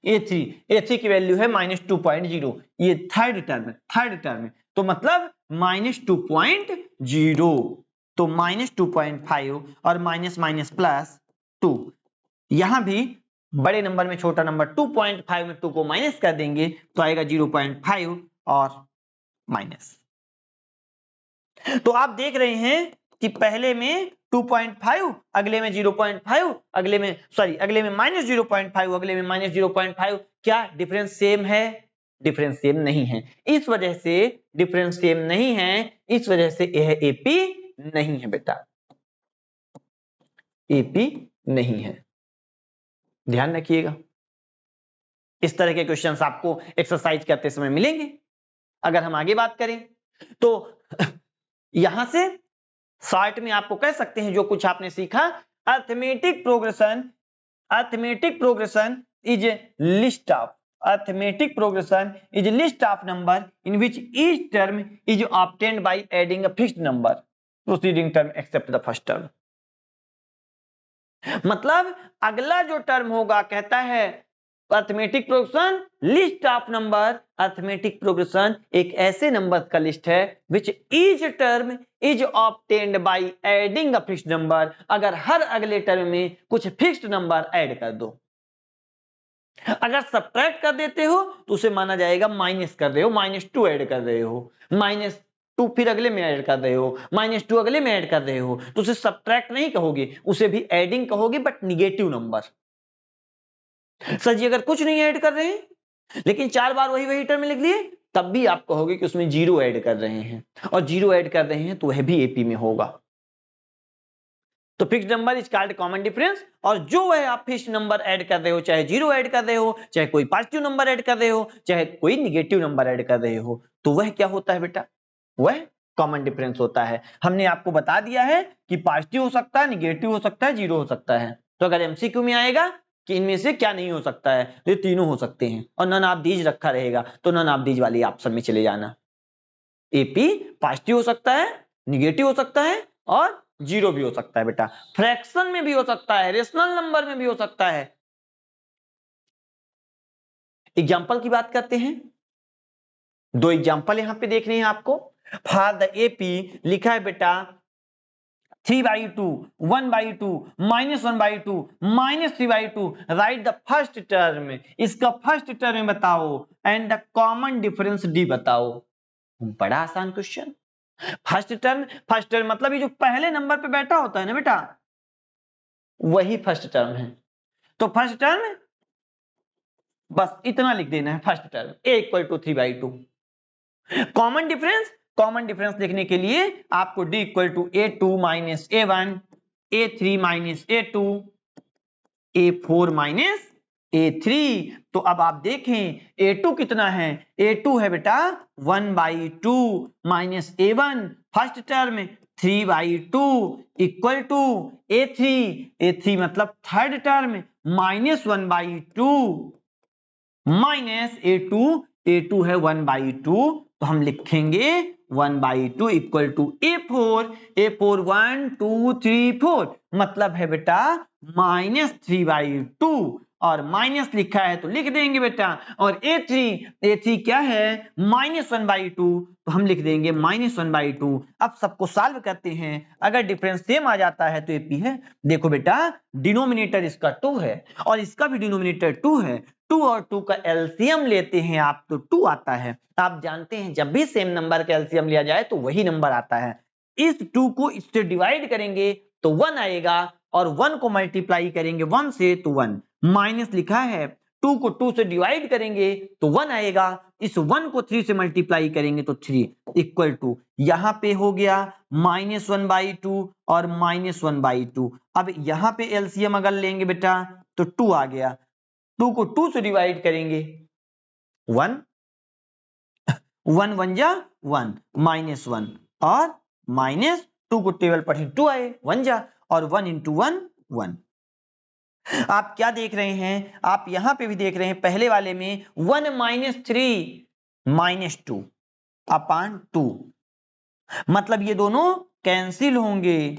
A3 की वैल्यू है माइनस 2.0, ये थर्ड टर्म है, तो मतलब माइनस 2.0, तो माइनस 2.5 और माइनस माइनस प्लस 2, यहां भी बड़े नंबर में छोटा नंबर 2.5 में 2 को माइनस कर देंगे तो आएगा 0.5 और माइनस। तो आप देख रहे हैं कि पहले में 2.5, अगले में 0.5, अगले में माइनस 0.5, अगले में माइनस 0.5, क्या डिफरेंस सेम है? डिफरेंस सेम नहीं है। इस वजह से डिफरेंस सेम नहीं है, इस वजह से यह एपी नहीं है बेटा, एपी नहीं है, ध्यान रखिएगा। इस तरह के क्वेश्चंस आपको एक्सरसाइज करते समय मिलेंगे। अगर हम आगे बात करें तो यहां से शॉर्ट में आपको कह सकते हैं जो कुछ आपने सीखा arithmetic progression is list of arithmetic progression is a list of number in which each term is obtained by adding a fixed number preceding term except the first term. मतलब अगला जो टर्म होगा कहता है arithmetic progression list of number, arithmetic progression एक ऐसे नंबर का लिस्ट है which each term is obtained by adding a fixed number, अगर हर अगले टर्म में कुछ फिक्स्ड नंबर ऐड कर दो। अगर सब्ट्रैक्ट कर देते हो तो उसे माना जाएगा माइनस कर रहे हो, -2 ऐड कर रहे हो, -2 फिर अगले में ऐड कर रहे हो, -2 अगले में ऐड कर रहे हो, तो उसे सब्ट्रैक्ट नहीं कहोगे, उसे भी एडिंग कहोगे बट निगेटिव नंबर। सर जी अगर कुछ नहीं ऐड कर रहे हैं लेकिन 4 बार वही टर्म लिख लिए, तब भी आप कहोगे कि उसमें 0 ऐड कर रहे हैं, और 0 ऐड कर रहे हैं तो वह भी एपी में होगा। तो fixed number is called common difference, और जो है आप फिक्स्ड नंबर ऐड कर रहे हो, चाहे 0 ऐड कर रहे हो, चाहे कोई पॉजिटिव नंबर ऐड कर रहे हो, चाहे कोई निगेटिव नंबर ऐड कर रहे हो, तो वह क्या होता है बेटा, वह कॉमन डिफरेंस होता है। हमने आपको बता दिया है कि पॉजिटिव हो सकता है, निगेटिव हो सकता है, 0 हो सकता है। तो अगर एमसीक्यू में आएगा कि इनमें से क्या नहीं हो सकता है, तो ये तीनों हो सकते हैं, और नन ऑफ दीज रखा रहेगा, तो नन ऑफ दीज वाली ऑप्शन में चले जाना। एपी पॉजिटिव हो सकता है, निगेटिव हो सकता है, और 0 भी हो सकता है बेटा, फ्रैक्शन में भी हो सकता है, रेशनल नंबर में भी हो सकता है। एग्जाम्पल की बात करते हैं, 2 एग्जाम्पल यहां पे देख रहे हैं आपको। फॉर द एपी लिखा है बेटा 3/2, 1/2, -1/2, -3/2, राइट द फर्स्ट टर्म, इसका फर्स्ट टर्म बताओ and the common difference D बताओ। बड़ा आसान क्वेश्चन। फर्स्ट टर्म मतलब ये जो पहले नंबर पे बैठा होता है ना बेटा, वही फर्स्ट टर्म है। तो फर्स्ट टर्म बस इतना लिख देना है, first term a = 3/2। Common difference लिखने के लिए आपको d = a2 - a1, a3 - a2, a4 - a3। तो अब आप देखें a2 कितना है, a2 है बेटा 1/2 - a1 फर्स्ट टर्म, 3/2 = a3 मतलब थर्ड टर्म, -1/2 -a2 है 1/2, तो हम लिखेंगे 1/2 = a4 1 2 3 4, मतलब है बेटा -3/2, और माइनस लिखा है तो लिख देंगे बेटा, और a3 क्या है -1/2, तो हम लिख देंगे -1/2। अब सबको सॉल्व करते हैं, अगर डिफरेंस सेम आ जाता है तो एपी है। देखो बेटा डिनोमिनेटर इसका 2 है और इसका भी डिनोमिनेटर 2 है, 2 और 2 का एलसीएम लेते हैं आप तो 2 आता है। आप जानते हैं जब भी सेम नंबर का एलसीएम लिया जाए तो वही नंबर आता है। इस 2 को इससे डिवाइड करेंगे तो 1 आएगा, और 1 को मल्टीप्लाई करेंगे 1 से तो 1, माइनस लिखा है 2 को 2 से डिवाइड करेंगे तो 1 आएगा, इस 1 को 3 से मल्टीप्लाई करेंगे तो 3 = यहां पे हो गया -1/2 और -1/2। अब यहां पे एलसीएम अगर लेंगे बेटा तो 2 आ गया, 2 को 2 से डिवाइड करेंगे 1 1 1 जा 1 -1, और -2 को टेबल पर 2 आए 1 जा, और 1 × 1 1। आप क्या देख रहे हैं, आप यहां पे भी देख रहे हैं, पहले वाले में 1 - 3 - 2/2, मतलब ये दोनों कैंसिल होंगे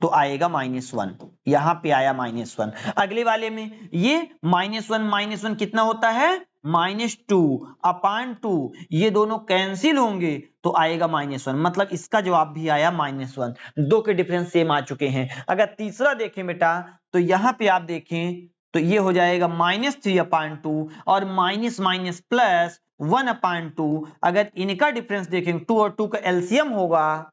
तो आएगा -1, यहां पे आया -1। अगले वाले में ये -1 कितना होता है -2/2, ये दोनों कैंसिल होंगे तो आएगा -1, मतलब इसका जवाब भी आया -1। 2 के डिफरेंस सेम आ चुके हैं। अगर तीसरा देखें बेटा तो यहां पे आप देखें तो ये हो जाएगा -3/2 और +1/2। अगर इनका डिफरेंस देखें 2 और 2 का एलसीएम होगा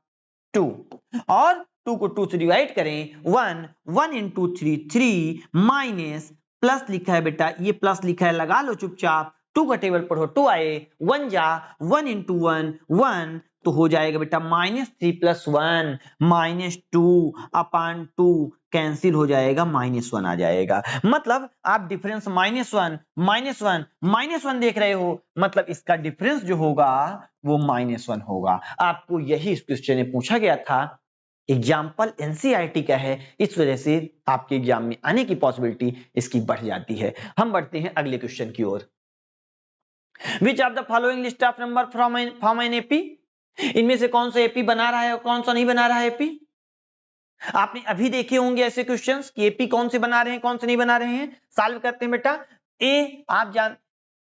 2, और 2 को 2 से डिवाइड करें 1 1 × 3 3, माइनस प्लस लिखा है बेटा, ये प्लस लिखा है लगा लो चुपचाप, 2 का टेबल पढ़ो 2 आए 1 जा 1 × 1 1, तो हो जाएगा बेटा -3 + 1 -2/2, कैंसिल हो जाएगा -1 आ जाएगा। मतलब आप डिफरेंस -1 देख रहे हो, मतलब इसका डिफरेंस जो होगा वो -1 होगा। आपको यही इस क्वेश्चन में पूछा गया था, एग्जाम्पल एनसीईआरटी का है, इस वजह से आपके एग्जाम में आने की पॉसिबिलिटी इसकी बढ़ जाती है। हम बढ़ते हैं अगले क्वेश्चन की ओर। Which of the following list of number from an AP, इनमें से कौन सा एपी बना रहा है और कौन सा नहीं बना रहा है एपी। आपने अभी देखे होंगे ऐसे क्वेश्चंस कि एपी कौन से बना रहे हैं कौन से नहीं बना रहे हैं। सॉल्व करते हैं बेटा। ए आप जान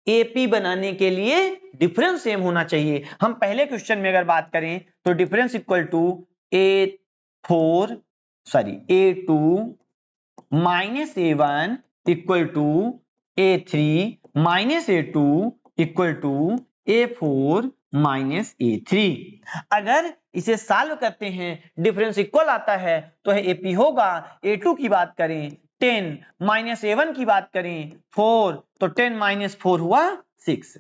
एपी बनाने के लिए डिफरेंस सेम होना चाहिए। हम पहले क्वेश्चन में अगर बात करें तो difference equal to A2 minus A1 equal to A3 minus A2 equal to A4 minus A3। अगर इसे सॉल्व करते हैं डिफरेंस इक्वल आता है तो है एपी होगा। A2 की बात करें 10 माइनस A1 की बात करें 4 तो 10 माइनस 4 हुआ 6।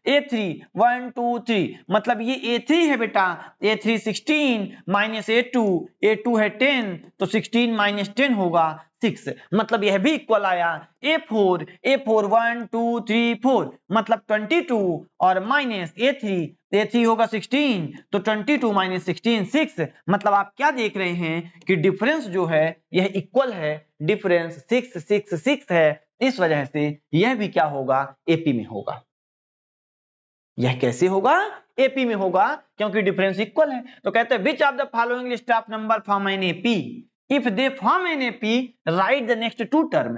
A3 1 2 3 मतलब ये A3 है बेटा। A3 16 माइनस A2 है 10 तो 16 माइनस 10 होगा 6, मतलब यह भी इक्वल आया। A4 1 2 3 4 मतलब 22 और माइनस A3 होगा 16 तो 22 माइनस 16 6, मतलब आप क्या देख रहे हैं कि डिफरेंस जो है यह इक्वल है। डिफरेंस 6 6 6 है, इस वजह से यह भी क्या होगा एपी में होगा। यह कैसे होगा एपी में होगा क्योंकि डिफरेंस इक्वल है। तो कहते हैं which of the following list of number form an AP, if they form an AP write the next two term.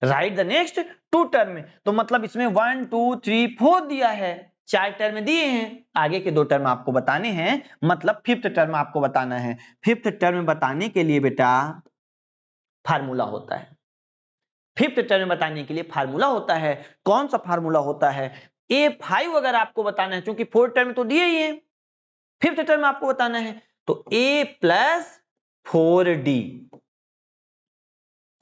Write the next two term तो मतलब इसमें 1 2 3 4 दिया है, 4 टर्म दिए हैं, आगे के 2 टर्म आपको बताने हैं, मतलब फिफ्थ टर्म आपको बताना है। फिफ्थ टर्म बताने के लिए बेटा फार्मूला होता है। फिफ्थ टर्म बताने के लिए फार्मूला होता है। कौन सा फार्मूला होता है? A5 अगर आपको बताना है, क्योंकि 4 टर्म तो दिए ही है, फिफ्थ टर्म आपको बताना है तो A प्लस 4D।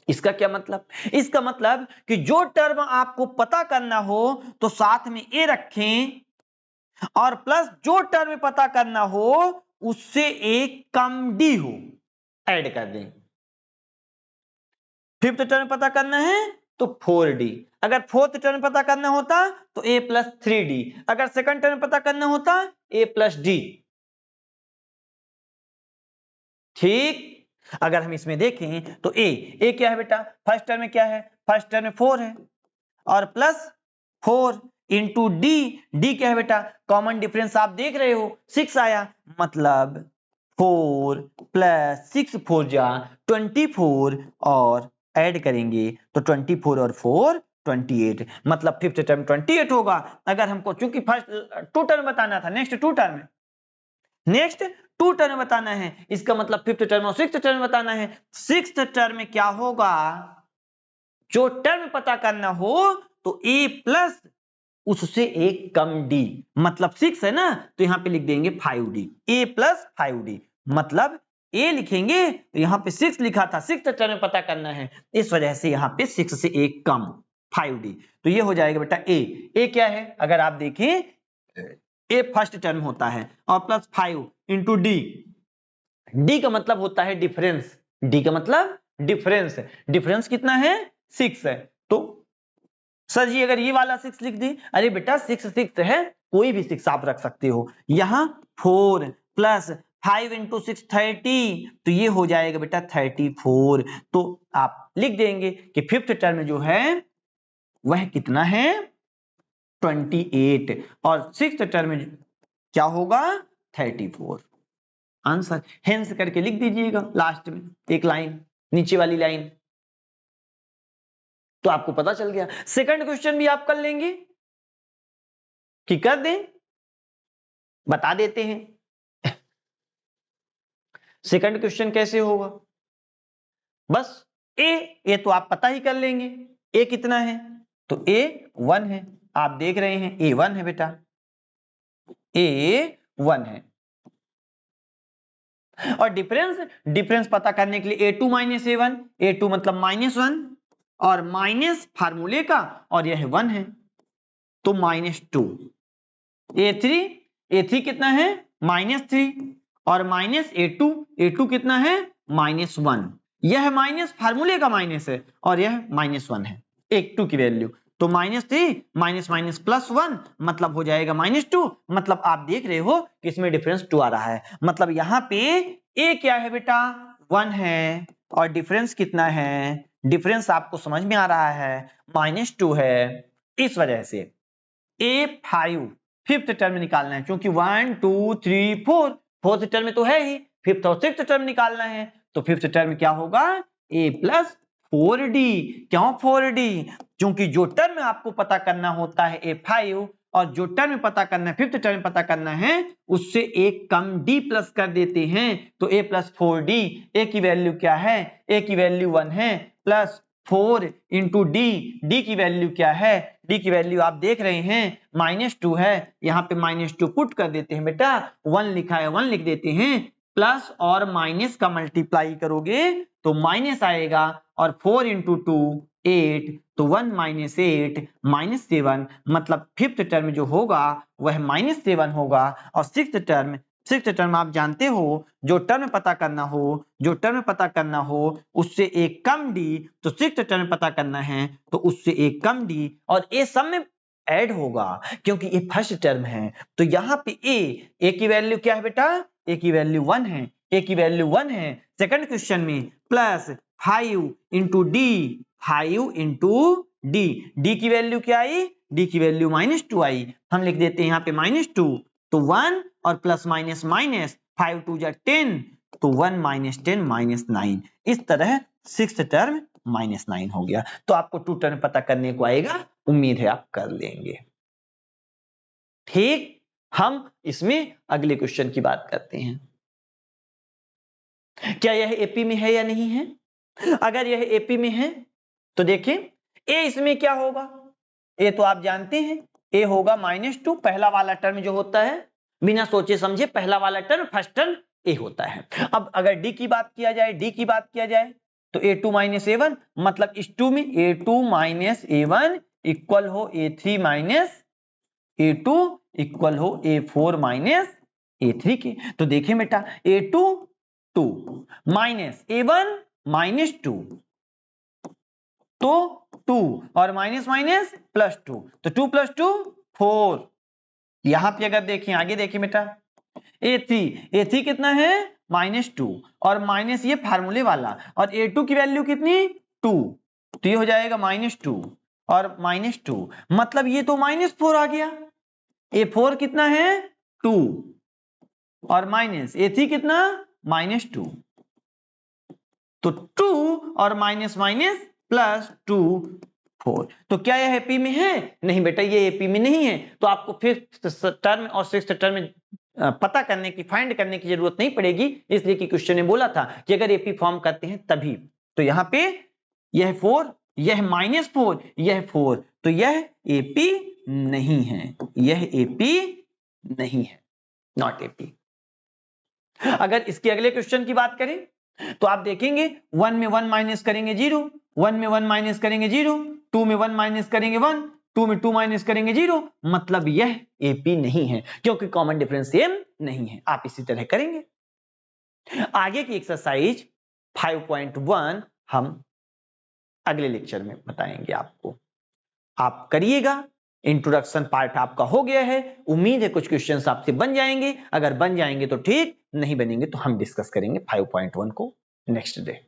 इसका क्या मतलब? इसका मतलब कि जो टर्म आपको पता करना हो तो साथ में A रखें और प्लस जो टर्म पता करना हो उससे एक कम D हो, ऐड कर दें। फिफ्थ टर्म पता करना है तो 4D, अगर फोर्थ टर्म पता करना होता तो A प्लस 3D, अगर सेकंड टर्म पता करना होता A प्लस D। ठीक, अगर हम इसमें देखें तो A क्या है बेटा? फर्स्ट टर्म में क्या है? फर्स्ट टर्म में 4 है और प्लस 4 इंटू D क्या है बेटा? कॉमन डिफरेंस आप देख रहे हो 6 आया, मतलब 4 प्लस 6 4 जा 24 और ऐड करेंगे तो 24 और 4 28, मतलब फिफ्थ टर्म 28 होगा। अगर हमको चूंकि फर्स्ट 2 टर्म बताना था, नेक्स्ट 2 टर्म बताना है, इसका मतलब फिफ्थ टर्म और सिक्स्थ टर्म बताना है। सिक्स्थ टर्म में क्या होगा? जो टर्म पता करना हो तो A प्लस उससे एक कम D, मतलब 6 है ना तो यहां पे लिख देंगे 5D। A प्लस 5D मतलब A लिखेंगे तो यहां पे 6 लिखा था, सिक्स्थ टर्म पता करना है, इस वजह से यहां पे 6 से एक कम 5D। तो ये हो जाएगा बेटा A क्या है? अगर आप देखें A फर्स्ट टर्म होता है और प्लस 5 इंटू D का मतलब होता है डिफरेंस। D का मतलब डिफरेंस कितना है? 6 है। तो सर जी अगर ये वाला 6 लिख दी, अरे बेटा 6 है, कोई भी 6 आप रख सकते हो। यहां 4 प्लस 5 इंटू 6 30, तो ये हो जाएगा बेटा 34। तो आप लिख देंगे कि फिफ्थ टर्म जो है वह कितना है? 28 और सिक्स्थ टर्म क्या होगा? 34। आंसर हेंस करके लिख दीजिएगा लास्ट में एक लाइन, नीचे वाली लाइन, तो आपको पता चल गया। सेकंड क्वेश्चन भी आप कर लेंगे कि कर दें, बता देते हैं। सेकंड क्वेश्चन कैसे होगा? बस ए तो आप पता ही कर लेंगे। ए कितना है? तो A 1 है, आप देख रहे हैं A 1 है बेटा, A 1 है। और डिफरेंस पता करने के लिए A2 माइनस A1, A2 मतलब -1 और माइनस फार्मूले का और यह 1 है तो -2। A3 कितना है? -3 और माइनस A2 कितना है? -1। यह माइनस फार्मूले का माइनस है और यह -1 है, एक 2 की वैल्यू, तो -3 माइनस माइनस +1 मतलब हो जाएगा -2। मतलब आप देख रहे हो कि इसमें डिफरेंस 2 आ रहा है। मतलब यहाँ पे a क्या है बेटा 1 है और डिफरेंस कितना है, डिफरेंस आपको समझ में आ रहा है -2 है। इस वजह से A5 फिफ्थ टर्म निकालना है, क्योंकि 1 2 3 4 फोर्थ टर्म तो है ही, फिफ्थ और सिक्स्थ टर्म निकालना है। तो फिफ्थ टर्म क्या होगा A प्लस 4D। क्यों 4D? क्योंकि जो टर्म आपको पता करना होता है A5 और जो टर्म पता करना है, फिफ्थ टर्म पता करना है, उससे एक कम D प्लस कर देते हैं। तो A प्लस 4D, A की वैल्यू क्या है, A की वैल्यू 1 है, प्लस 4 इंटू डी की वैल्यू क्या है, डी की वैल्यू आप देख रहे हैं -2 है। यहाँ पे -2 पुट कर देते हैं बेटा, 1 लिखा है 1 लिख देते हैं, प्लस और माइनस का मल्टीप्लाई करोगे तो माइनस आएगा, और 4 इंटू 2 8, तो 1 माइनस 8 -7, मतलब फिफ्थ टर्म जो होगा वह -7 होगा। और सिक्स्थ टर्म आप जानते हो, जो टर्म पता करना हो उससे एक कम डी, तो सिक्स्थ टर्म पता करना है तो उससे एक कम डी, और ए सब में ऐड होगा क्योंकि ये फर्स्ट टर्म है। तो यहाँ पे ए की वैल्यू क्या है बेटा, ए की वैल्यू 1 है, ए की वैल्यू 1 है। सेकंड क्वेश्चन में plus 5 into D, 5 into D की वैल्यू क्या आई, डी की वैल्यू -2 आई। हम लिख देते हैं यहाँ पे -2, तो 1 और प्लस माइनस माइनस 5 2 जा 10, तो 1 माइनस 10 -9। इस तरह सिक्स्थ टर्म -9 हो गया। तो आपको 2 टर्म पता करने को आएगा, उम्मीद है आप कर लेंगे। ठीक, हम इसमें अगले क्वेश्चन की बात करते हैं। क्या यह एपी में है या नहीं है? अगर यह एपी में है तो देखें ए इसमें क्या होगा, ए तो आप जानते हैं ए होगा -2, पहला वाला टर्म जो होता है बिना सोचे समझे पहला वाला टर्म फर्स्ट टर्म ए होता है। अब अगर डी की बात किया जाए तो a2 माइनस a1, मतलब इस 2 में a2 माइनस a1 इक्वल हो a3 माइनस a2 इक्वल हो a4 माइनस a3 के। तो देखें बेटा a2 2 माइनस a1 -2, तो 2 और माइनस माइनस +2, तो 2 + 2 4। यहां पे अगर देखें, आगे देखें बेटा a3 कितना है -2, और माइनस ये फार्मूले वाला, और a2 की वैल्यू कितनी 2, तो ये हो जाएगा -2 और -2, मतलब ये तो -4 आ गया। a4 कितना है 2 और माइनस a3 कितना -2, तो 2 और माइनस माइनस +2 4। तो क्या यह एपी में है? नहीं बेटा, ये एपी में नहीं है। तो आपको फिफ्थ टर्म और सिक्स्थ टर्म पता करने की, फाइंड करने की जरूरत नहीं पड़ेगी, इसलिए कि क्वेश्चन ने बोला था कि अगर एपी फॉर्म करते हैं तभी। तो यहां पे यह 4, यह -4, यह 4, तो यह एपी नहीं है, यह एपी नहीं है, नॉट एपी। अगर इसके अगले क्वेश्चन की बात करें तो आप देखेंगे 1 में 1 माइनस करेंगे 0, 1 में 1 माइनस करेंगे 0, 2 में 1 माइनस करेंगे 1, 2 में 2 माइनस करेंगे 0, मतलब यह एपी नहीं है क्योंकि कॉमन डिफरेंस सेम नहीं है। आप इसी तरह करेंगे। आगे की एक्सरसाइज 5.1 हम अगले लेक्चर में बताएंगे आपको, आप करिएगा। इंट्रोडक्शन पार्ट आपका हो गया है, उम्मीद है कुछ क्वेश्चंस आपसे बन जाएंगे। अगर बन जाएंगे तो ठीक, नहीं बनेंगे तो हम डिस्कस करेंगे 5.1 को नेक्स्ट डे।